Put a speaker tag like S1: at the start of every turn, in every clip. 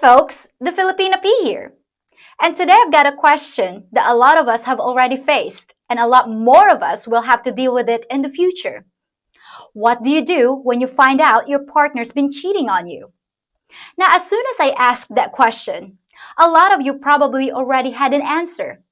S1: folks, the Filipina P here. And today I've got a question that a lot of us have already faced, and a lot more of us will have to deal with it in the future. What do you do when you find out your partner's been cheating on you? Now, as soon as I asked that question, a lot of you probably already had an answer.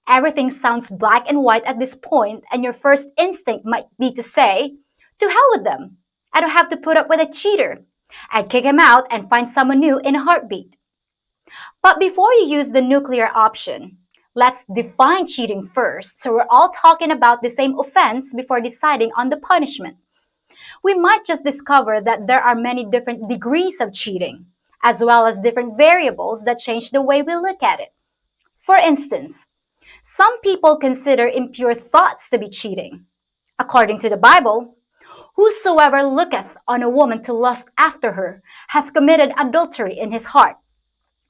S1: Everything sounds black and white at this point, and your first instinct might be to say, to hell with them. I don't have to put up with a cheater. I'd kick him out and find someone new in a heartbeat. But before you use the nuclear option, let's define cheating first so we're all talking about the same offense before deciding on the punishment. We might just discover that there are many different degrees of cheating, as well as different variables that change the way we look at it. For instance, some people consider impure thoughts to be cheating. According to the Bible, whosoever looketh on a woman to lust after her hath committed adultery in his heart.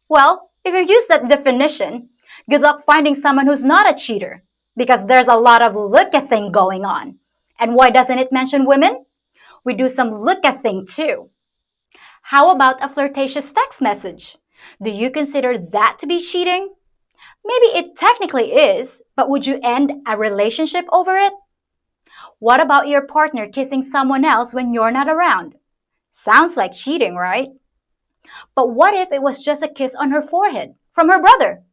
S1: Well, if you use that definition, good luck finding someone who's not a cheater, because there's a lot of look-a-thing going on. And why doesn't it mention women? We do some look-a-thing too. How about a flirtatious text message? Do you consider that to be cheating? Maybe it technically is, but would you end a relationship over it? What about your partner kissing someone else when you're not around? Sounds like cheating, right? But what if it was just a kiss on her forehead from her brother?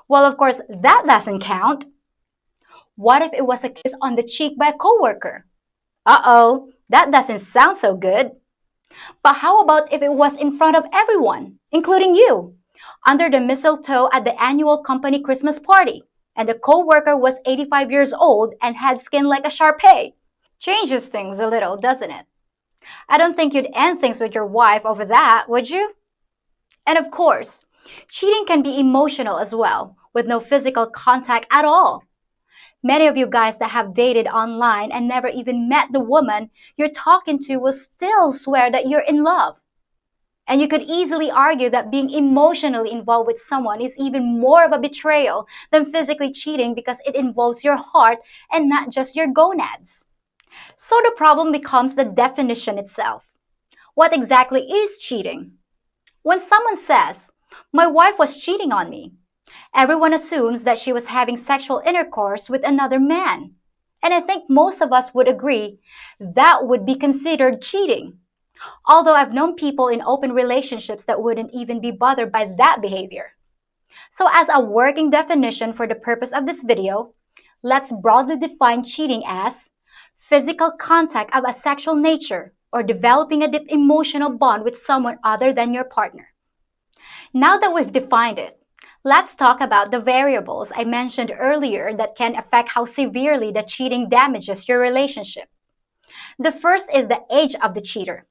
S1: Well, of course, that doesn't count. What if it was a kiss on the cheek by a coworker? Uh-oh, that doesn't sound so good. But how about if it was in front of everyone, including you, under the mistletoe at the annual company Christmas party, and the coworker was 85 years old and had skin like a Shar-Pei? Changes things a little, doesn't it? I don't think you'd end things with your wife over that, would you? And of course, cheating can be emotional as well, with no physical contact at all. Many of you guys that have dated online and never even met the woman you're talking to will still swear that you're in love. And you could easily argue that being emotionally involved with someone is even more of a betrayal than physically cheating because it involves your heart and not just your gonads. So the problem becomes the definition itself. What exactly is cheating? When someone says, "My wife was cheating on me," everyone assumes that she was having sexual intercourse with another man. And I think most of us would agree that would be considered cheating. Although I've known people in open relationships that wouldn't even be bothered by that behavior. So as a working definition for the purpose of this video, let's broadly define cheating as physical contact of a sexual nature or developing a deep emotional bond with someone other than your partner. Now that we've defined it, let's talk about the variables I mentioned earlier that can affect how severely the cheating damages your relationship. The first is the age of the cheater.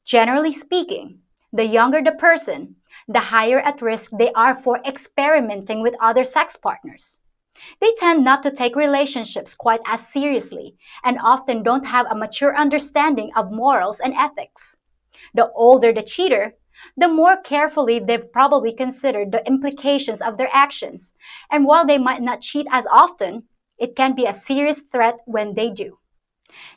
S1: Generally speaking, the younger the person, the higher at risk they are for experimenting with other sex partners. They tend not to take relationships quite as seriously and often don't have a mature understanding of morals and ethics. The older the cheater, the more carefully they've probably considered the implications of their actions. And while they might not cheat as often, it can be a serious threat when they do.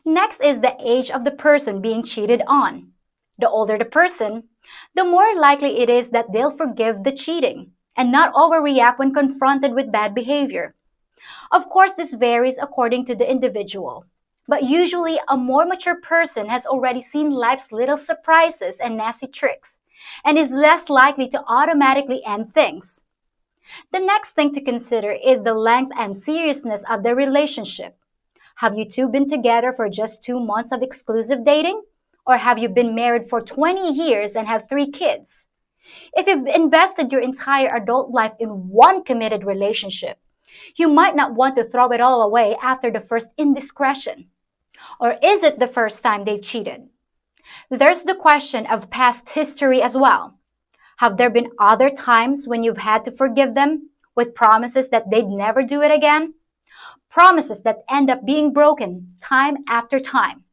S1: Next is the age of the person being cheated on. The older the person, the more likely it is that they'll forgive the cheating and not overreact when confronted with bad behavior. Of course, this varies according to the individual, but usually a more mature person has already seen life's little surprises and nasty tricks and is less likely to automatically end things. The next thing to consider is the length and seriousness of the relationship. Have you two been together for just 2 months of exclusive dating? Or have you been married for 20 years and have 3 kids? If you've invested your entire adult life in one committed relationship, you might not want to throw it all away after the first indiscretion. Or is it the first time they've cheated? There's the question of past history as well. Have there been other times when you've had to forgive them with promises that they'd never do it again? Promises that end up being broken time after time.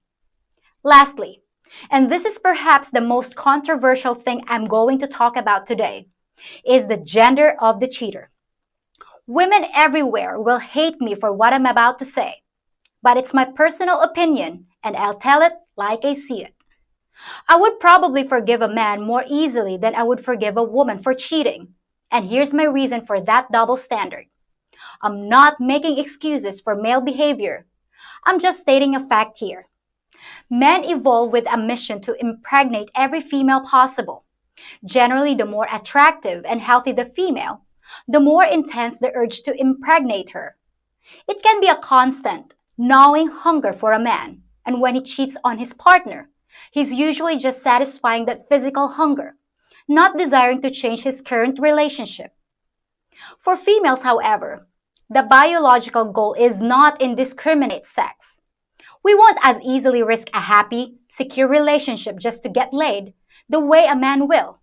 S1: Lastly, and this is perhaps the most controversial thing I'm going to talk about today, is the gender of the cheater. Women everywhere will hate me for what I'm about to say, but it's my personal opinion and I'll tell it like I see it. I would probably forgive a man more easily than I would forgive a woman for cheating. And here's my reason for that double standard. I'm not making excuses for male behavior. I'm just stating a fact here. Men evolve with a mission to impregnate every female possible. Generally, the more attractive and healthy the female, the more intense the urge to impregnate her. It can be a constant, gnawing hunger for a man, and when he cheats on his partner, he's usually just satisfying that physical hunger, not desiring to change his current relationship. For females, however, the biological goal is not indiscriminate sex. We won't as easily risk a happy, secure relationship just to get laid the way a man will.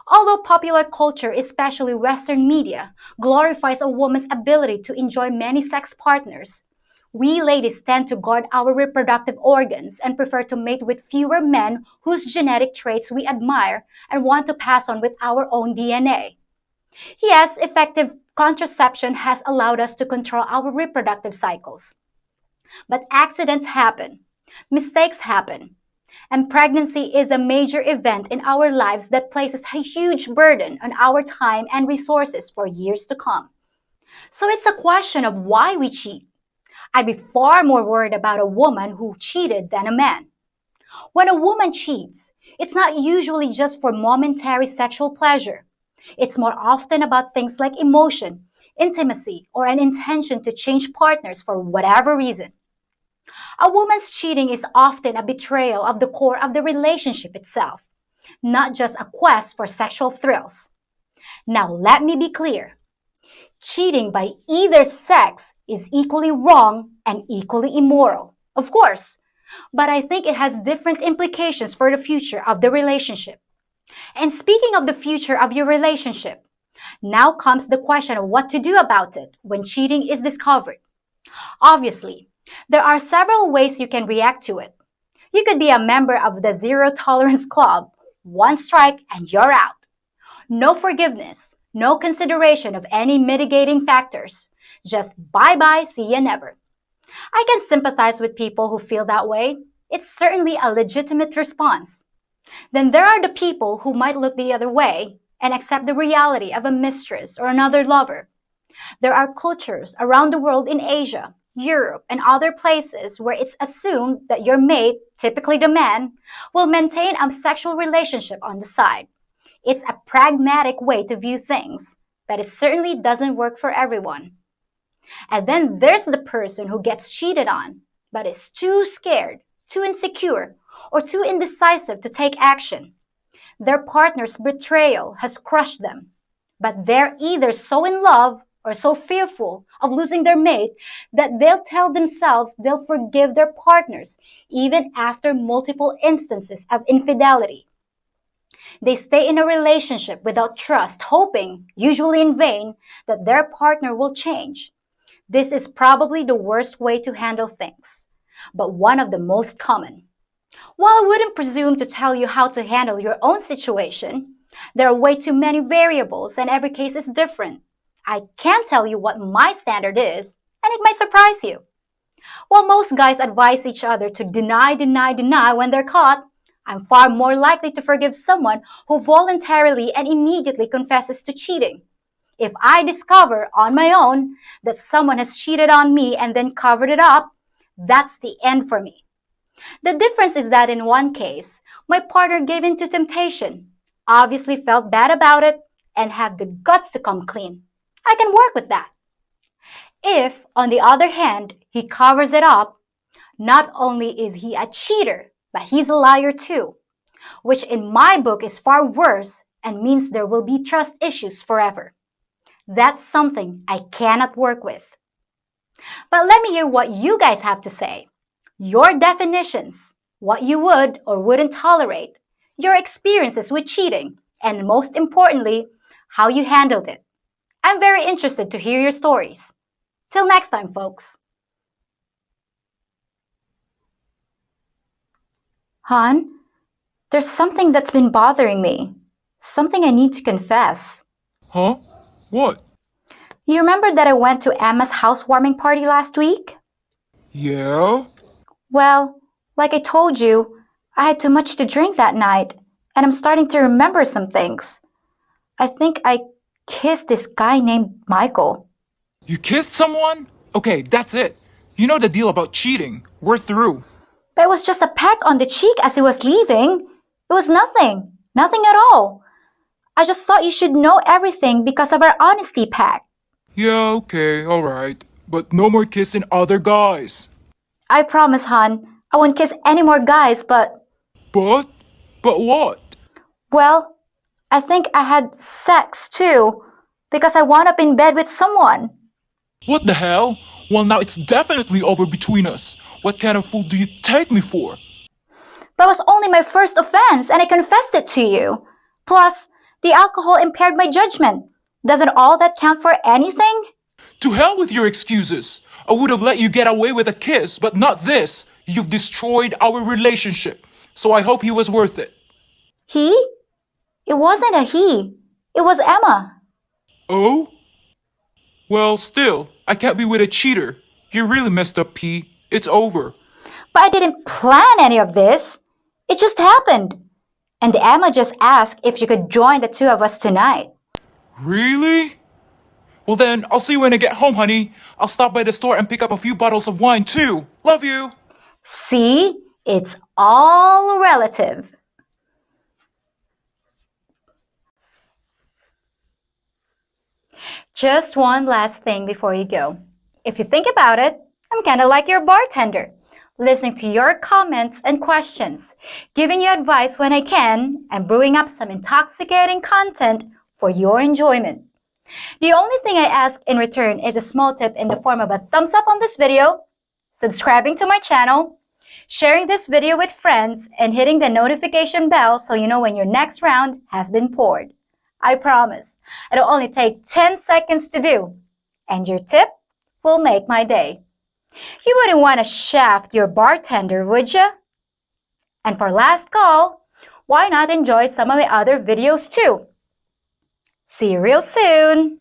S1: Although popular culture, especially Western media, glorifies a woman's ability to enjoy many sex partners, we ladies tend to guard our reproductive organs and prefer to mate with fewer men whose genetic traits we admire and want to pass on with our own DNA. Yes, effective contraception has allowed us to control our reproductive cycles. But accidents happen, mistakes happen, and pregnancy is a major event in our lives that places a huge burden on our time and resources for years to come. So it's a question of why we cheat. I'd be far more worried about a woman who cheated than a man. When a woman cheats, it's not usually just for momentary sexual pleasure. It's more often about things like emotion, intimacy, or an intention to change partners for whatever reason. A woman's cheating is often a betrayal of the core of the relationship itself, not just a quest for sexual thrills. Now, let me be clear. Cheating by either sex is equally wrong and equally immoral, of course, but I think it has different implications for the future of the relationship. And speaking of the future of your relationship, now comes the question of what to do about it when cheating is discovered. Obviously, there are several ways you can react to it. You could be a member of the Zero Tolerance Club. One strike and you're out. No forgiveness, no consideration of any mitigating factors. Just bye bye, see ya never. I can sympathize with people who feel that way. It's certainly a legitimate response. Then there are the people who might look the other way and accept the reality of a mistress or another lover. There are cultures around the world in Asia, Europe, and other places where it's assumed that your mate, typically the man, will maintain a sexual relationship on the side. It's a pragmatic way to view things, but it certainly doesn't work for everyone. And then there's the person who gets cheated on, but is too scared, too insecure, or too indecisive to take action. Their partner's betrayal has crushed them, but they're either so in love or so fearful of losing their mate that they'll tell themselves they'll forgive their partners even after multiple instances of infidelity. They stay in a relationship without trust, hoping, usually in vain, that their partner will change. This is probably the worst way to handle things, but one of the most common. While I wouldn't presume to tell you how to handle your own situation, there are way too many variables and every case is different. I can tell you what my standard is, and it might surprise you. While most guys advise each other to deny when they're caught, I'm far more likely to forgive someone who voluntarily and immediately confesses to cheating. If I discover on my own that someone has cheated on me and then covered it up, that's the end for me. The difference is that in one case, my partner gave in to temptation, obviously felt bad about it, and had the guts to come clean. I can work with that. If, on the other hand, he covers it up, not only is he a cheater, but he's a liar too, which in my book is far worse and means there will be trust issues forever. That's something I cannot work with. But let me hear what you guys have to say. Your definitions, what you would or wouldn't tolerate, your experiences with cheating, and most importantly, how you handled it. I'm very interested to hear your stories. Till next time, folks. Han, there's something that's been bothering me. Something I need to confess.
S2: Huh? What?
S1: You remember that I went to Emma's housewarming party last week?
S2: Yeah?
S1: Well, like I told you, I had too much to drink that night, and I'm starting to remember some things. I think I kissed this guy named Michael.
S2: You kissed someone? Okay, that's it. You know the deal about cheating. We're through.
S1: But it was just a peck on the cheek as he was leaving. It was nothing. Nothing at all. I just thought you should know everything because of our honesty pact.
S2: Yeah, okay, alright. But no more kissing other guys.
S1: I promise, hon, I won't kiss any more guys, but,
S2: But? But what?
S1: well, I think I had sex too, because I wound up in bed with someone.
S2: What the hell? Well, now it's definitely over between us. What kind of fool do you take me for?
S1: But it was only my first offense, and I confessed it to you. Plus, the alcohol impaired my judgment. Doesn't all that count for anything?
S2: To hell with your excuses. I would have let you get away with a kiss, but not this. You've destroyed our relationship. So I hope he was worth it.
S1: He? It wasn't a he. It was Emma.
S2: Oh? Well, still, I can't be with a cheater. You really messed up, P. It's over.
S1: But I didn't plan any of this. It just happened. And Emma just asked if she could join the two of us tonight.
S2: Really? Well then, I'll see you when I get home, honey. I'll stop by the store and pick up a few bottles of wine too. Love you.
S1: See? It's all relative. Just one last thing before you go. If you think about it, I'm kind of like your bartender, listening to your comments and questions, giving you advice when I can, and brewing up some intoxicating content for your enjoyment. The only thing I ask in return is a small tip in the form of a thumbs up on this video, subscribing to my channel, sharing this video with friends, and hitting the notification bell so you know when your next round has been poured. I promise, it'll only take 10 seconds to do, and your tip will make my day. You wouldn't want to shaft your bartender, would you? And for last call, why not enjoy some of my other videos too? See you real soon!